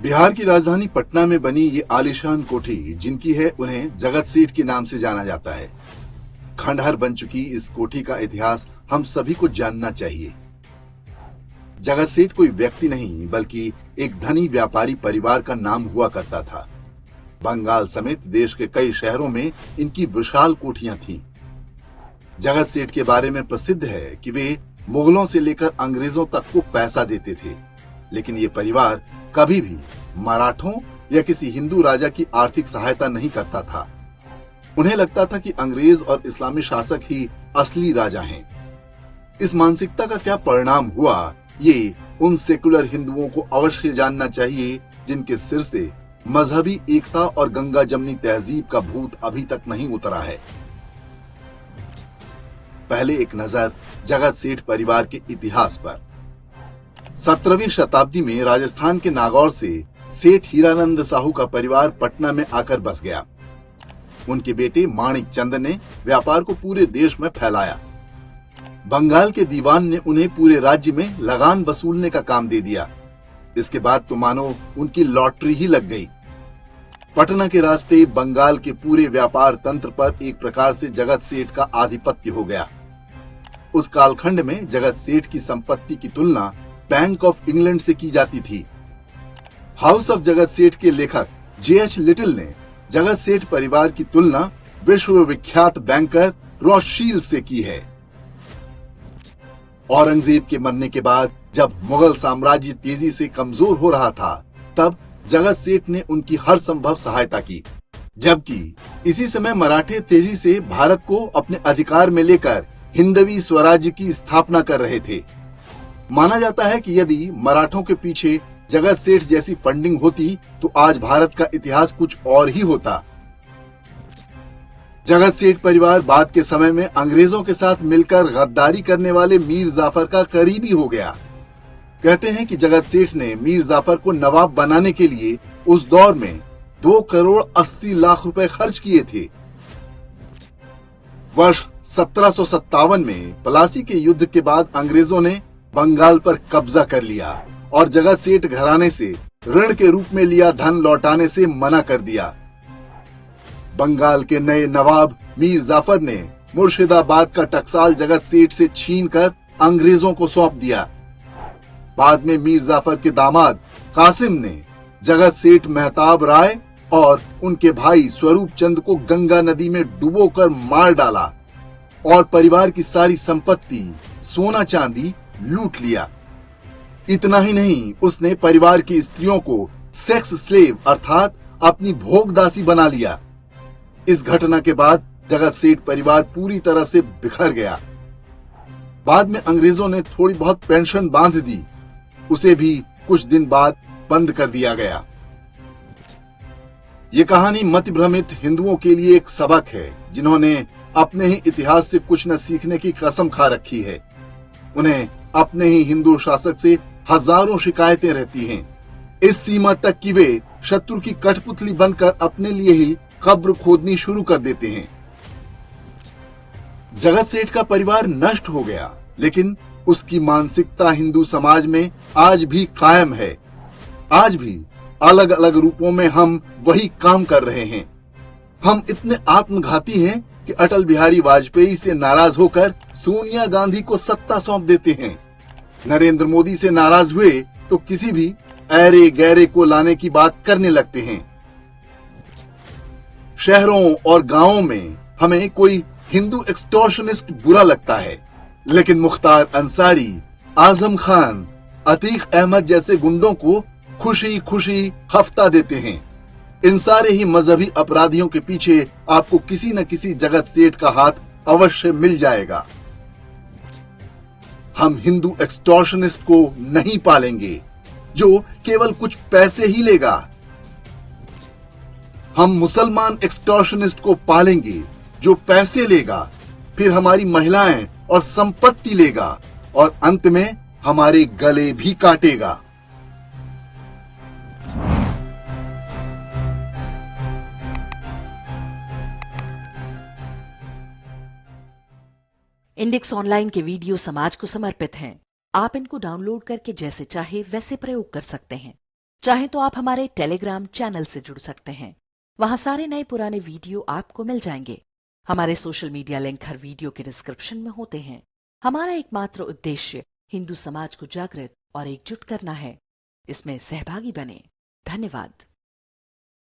बिहार की राजधानी पटना में बनी ये आलीशान कोठी जिनकी है, उन्हें जगत सेठ के नाम से जाना जाता है। खंडहर बन चुकी इस कोठी का इतिहास हम सभी को जानना चाहिए। जगत सेठ कोई व्यक्ति नहीं बल्कि एक धनी व्यापारी परिवार का नाम हुआ करता था। बंगाल समेत देश के कई शहरों में इनकी विशाल कोठियां थीं। जगत सेठ के बारे में प्रसिद्ध है कि वे मुगलों से लेकर अंग्रेजों तक को पैसा देते थे, लेकिन ये परिवार कभी भी मराठों या किसी हिंदू राजा की आर्थिक सहायता नहीं करता था। उन्हें लगता था कि अंग्रेज और इस्लामी शासक ही असली राजा हैं। इस मानसिकता का क्या परिणाम हुआ, ये उन सेकुलर हिंदुओं को अवश्य जानना चाहिए जिनके सिर से मजहबी एकता और गंगा जमनी तहजीब का भूत अभी तक नहीं उतरा है। पहले एक नजर जगत सेठ परिवार के इतिहास पर। 17वीं शताब्दी में राजस्थान के नागौर से सेठ हीरानंद साहू का परिवार पटना में आकर बस गया। उनके बेटे माणिक चंद ने व्यापार को पूरे देश में फैलाया। बंगाल के दीवान ने उन्हें पूरे राज्य में लगान वसूलने का काम दे दिया। इसके बाद तो मानो उनकी लॉटरी ही लग गई। पटना के रास्ते बंगाल के पूरे व्यापार तंत्र पर एक प्रकार से जगत सेठ का आधिपत्य हो गया। उस कालखंड में जगत सेठ की संपत्ति की तुलना बैंक ऑफ इंग्लैंड से की जाती थी। हाउस ऑफ जगत सेठ के लेखक J.H. लिटिल ने जगत सेठ परिवार की तुलना विश्व विख्यात बैंकर रॉथशील्ड से की है। औरंगजेब के मरने के बाद जब मुगल साम्राज्य तेजी से कमजोर हो रहा था, तब जगत सेठ ने उनकी हर संभव सहायता की, जबकि इसी समय मराठे तेजी से भारत को अपने अधिकार में लेकर हिंदवी स्वराज्य की स्थापना कर रहे थे। माना जाता है कि यदि मराठों के पीछे जगत सेठ जैसी फंडिंग होती तो आज भारत का इतिहास कुछ और ही होता। जगत सेठ परिवार बाद के समय में अंग्रेजों के साथ मिलकर गद्दारी करने वाले मीर जाफर का करीबी हो गया। कहते हैं कि जगत सेठ ने मीर जाफर को नवाब बनाने के लिए उस दौर में 2 करोड़ 80 लाख रुपए खर्च किए थे। वर्ष 1757 में प्लासी के युद्ध के बाद अंग्रेजों ने बंगाल पर कब्जा कर लिया और जगत सेठ घराने से ऋण के रूप में लिया धन लौटाने से मना कर दिया। बंगाल के नए नवाब मीर जाफर ने मुर्शिदाबाद का टकसाल जगत सेठ से छीनकर अंग्रेजों को सौंप दिया। बाद में मीर जाफर के दामाद कासिम ने जगत सेठ मेहताब राय और उनके भाई स्वरूप चंद को गंगा नदी में डुबोकर मार डाला और परिवार की सारी संपत्ति, सोना चांदी लूट लिया। इतना ही नहीं, उसने परिवार की स्त्रियों को सेक्स स्लेव अर्थात अपनी भोगदासी बना लिया। इस घटना के बाद जगत सेठ परिवार पूरी तरह से बिखर गया। बाद में अंग्रेजों ने थोड़ी बहुत पेंशन बांध दी, उसे भी कुछ दिन बाद बंद कर दिया गया। ये कहानी मति भ्रमित हिंदुओं के लिए एक सबक है, जिन्होंने अपने ही इतिहास से कुछ न सीखने की कसम खा रखी है। उन्हें अपने ही हिंदू शासक से हजारों शिकायतें रहती हैं, इस सीमा तक कि वे शत्रु की कठपुतली बनकर अपने लिए ही कब्र खोदनी शुरू कर देते हैं। जगत सेठ का परिवार नष्ट हो गया, लेकिन उसकी मानसिकता हिंदू समाज में आज भी कायम है। आज भी अलग अलग रूपों में हम वही काम कर रहे हैं। हम इतने आत्मघाती हैं कि अटल बिहारी वाजपेयी से नाराज होकर सोनिया गांधी को सत्ता सौंप देते हैं। नरेंद्र मोदी से नाराज हुए तो किसी भी ऐरे गैरे को लाने की बात करने लगते हैं। शहरों और गांवों में हमें कोई हिंदू एक्सटॉर्शनिस्ट बुरा लगता है, लेकिन मुख्तार अंसारी, आजम खान, अतीक अहमद जैसे गुंडों को खुशी खुशी हफ्ता देते हैं। इन सारे ही मजहबी अपराधियों के पीछे आपको किसी न किसी जगत सेठ का हाथ अवश्य मिल जाएगा। हम हिंदू एक्सटॉर्शनिस्ट को नहीं पालेंगे जो केवल कुछ पैसे ही लेगा। हम मुसलमान एक्सटॉर्शनिस्ट को पालेंगे जो पैसे लेगा, फिर हमारी महिलाएं और संपत्ति लेगा और अंत में हमारे गले भी काटेगा। इंडेक्स ऑनलाइन के वीडियो समाज को समर्पित हैं। आप इनको डाउनलोड करके जैसे चाहे वैसे प्रयोग कर सकते हैं। चाहे तो आप हमारे टेलीग्राम चैनल से जुड़ सकते हैं। वहां सारे नए पुराने वीडियो आपको मिल जाएंगे। हमारे सोशल मीडिया लिंक हर वीडियो के डिस्क्रिप्शन में होते हैं। हमारा एकमात्र उद्देश्य हिंदू समाज को जागृत और एकजुट करना है। इसमें सहभागी बने। धन्यवाद।